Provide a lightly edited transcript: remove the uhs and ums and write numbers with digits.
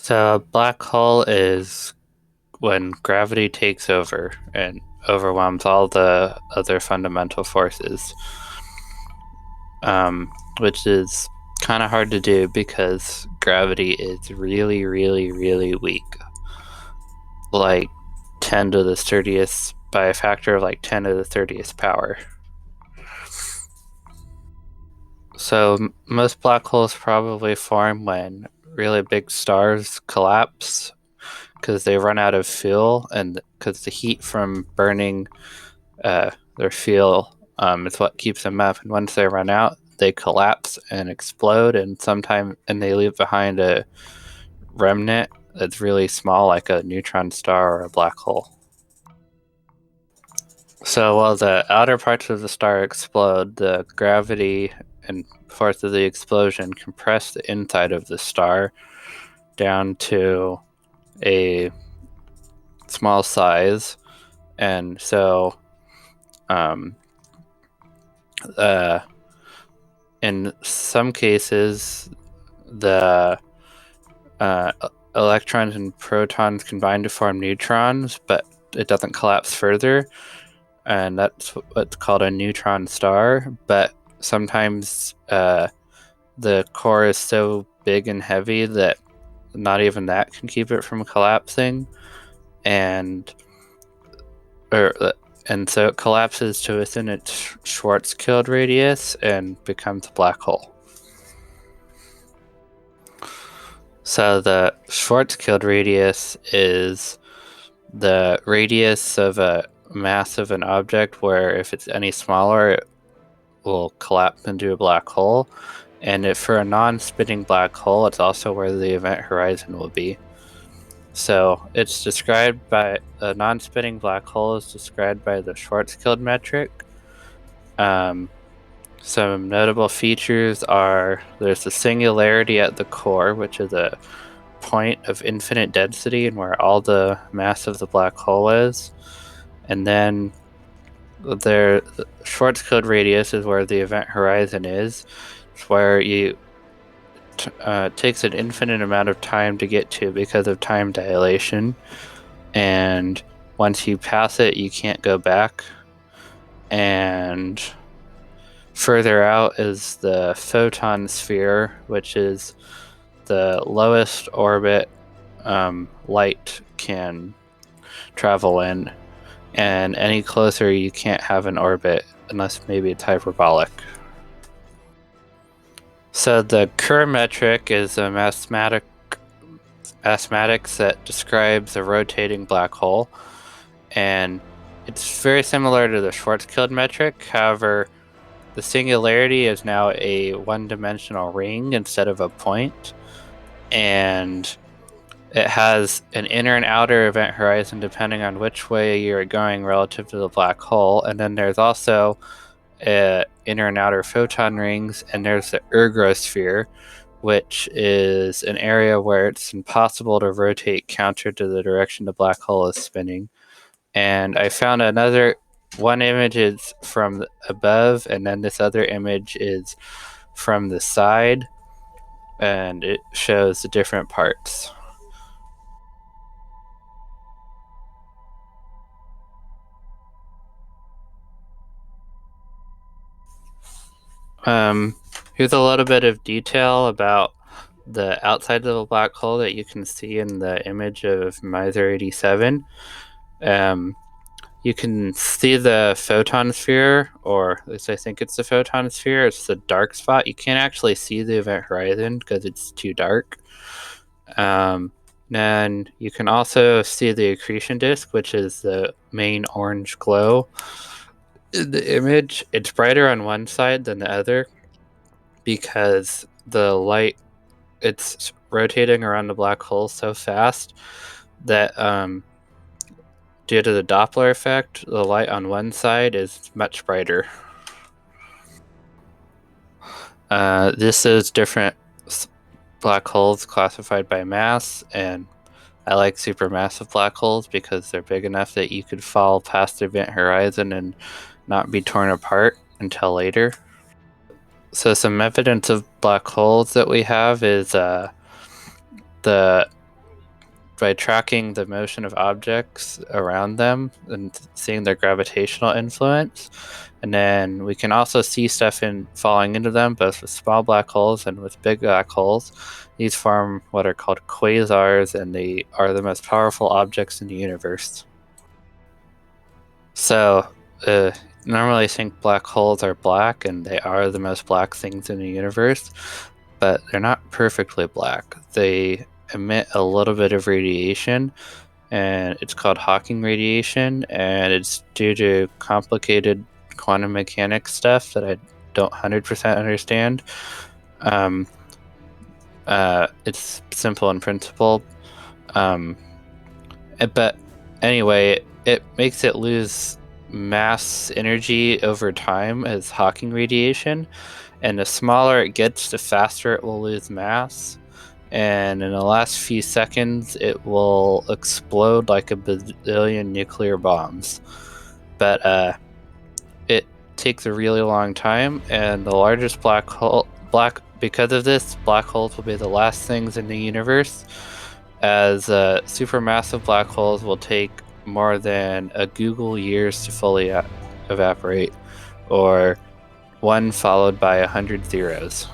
So a black hole is when gravity takes over and overwhelms all the other fundamental forces, which is kind of hard to do because gravity is really, really, really weak. Like 10 to the 30th, by a factor of like 10 to the 30th power. So most black holes probably form when really big stars collapse because they run out of fuel, and because the heat from burning their fuel is what keeps them up. And once they run out, they collapse and explode, and they leave behind a remnant that's really small, like a neutron star or a black hole. So while the outer parts of the star explode, the gravity and force of the explosion compress the inside of the star down to a small size, and so um, uh, in some cases, the uh, electrons and protons combine to form neutrons, but it doesn't collapse further, and that's what's called a neutron star. But sometimes the core is so big and heavy that not even that can keep it from collapsing, and or and so it collapses to within its Schwarzschild radius and becomes a black hole. So the Schwarzschild radius is the radius of a mass of an object where if it's any smaller, it will collapse into a black hole. And if for a non-spinning black hole, it's also where the event horizon will be. So it's described by a non-spinning black hole is described by the Schwarzschild metric. Some notable features are there's a singularity at the core, which is a point of infinite density and where all the mass of the black hole is. And then their Schwarzschild radius is where the event horizon is. It's where it takes an infinite amount of time to get to because of time dilation. And once you pass it, you can't go back. And further out is the photon sphere, which is the lowest orbit light can travel in, and any closer you can't have an orbit unless maybe it's hyperbolic. So the Kerr metric is a mathematics that describes a rotating black hole, and it's very similar to the Schwarzschild metric. However, the singularity is now a one-dimensional ring instead of a point, and it has an inner and outer event horizon depending on which way you're going relative to the black hole. And then there's also inner and outer photon rings, and there's the ergosphere, which is an area where it's impossible to rotate counter to the direction the black hole is spinning. And I found one image is from above, and then this other image is from the side, and it shows the different parts. Here's a little bit of detail about the outside of the black hole that you can see in the image of Miser 87. You can see the photon sphere, or at least I think it's the photon sphere. It's the dark spot. You can't actually see the event horizon because it's too dark. Then you can also see the accretion disk, which is the main orange glow in the image. It's brighter on one side than the other because the light, it's rotating around the black hole so fast that due to the Doppler effect, the light on one side is much brighter. This is different black holes classified by mass, and I like supermassive black holes because they're big enough that you could fall past the event horizon and not be torn apart until later. So some evidence of black holes that we have is the by tracking the motion of objects around them and seeing their gravitational influence. And then we can also see stuff falling into them, both with small black holes and with big black holes. These form what are called quasars, and they are the most powerful objects in the universe. So, normally I think black holes are black, and they are the most black things in the universe, but they're not perfectly black. They emit a little bit of radiation, and it's called Hawking radiation, and it's due to complicated quantum mechanics stuff that I don't 100% understand. It's simple in principle, but anyway, it makes it lose mass energy over time as Hawking radiation, and the smaller it gets, the faster it will lose mass. And in the last few seconds, it will explode like a bazillion nuclear bombs. But it takes a really long time, and the largest because of this, black holes will be the last things in the universe, as supermassive black holes will take more than a Google years to fully evaporate, or 1 followed by 100 zeros.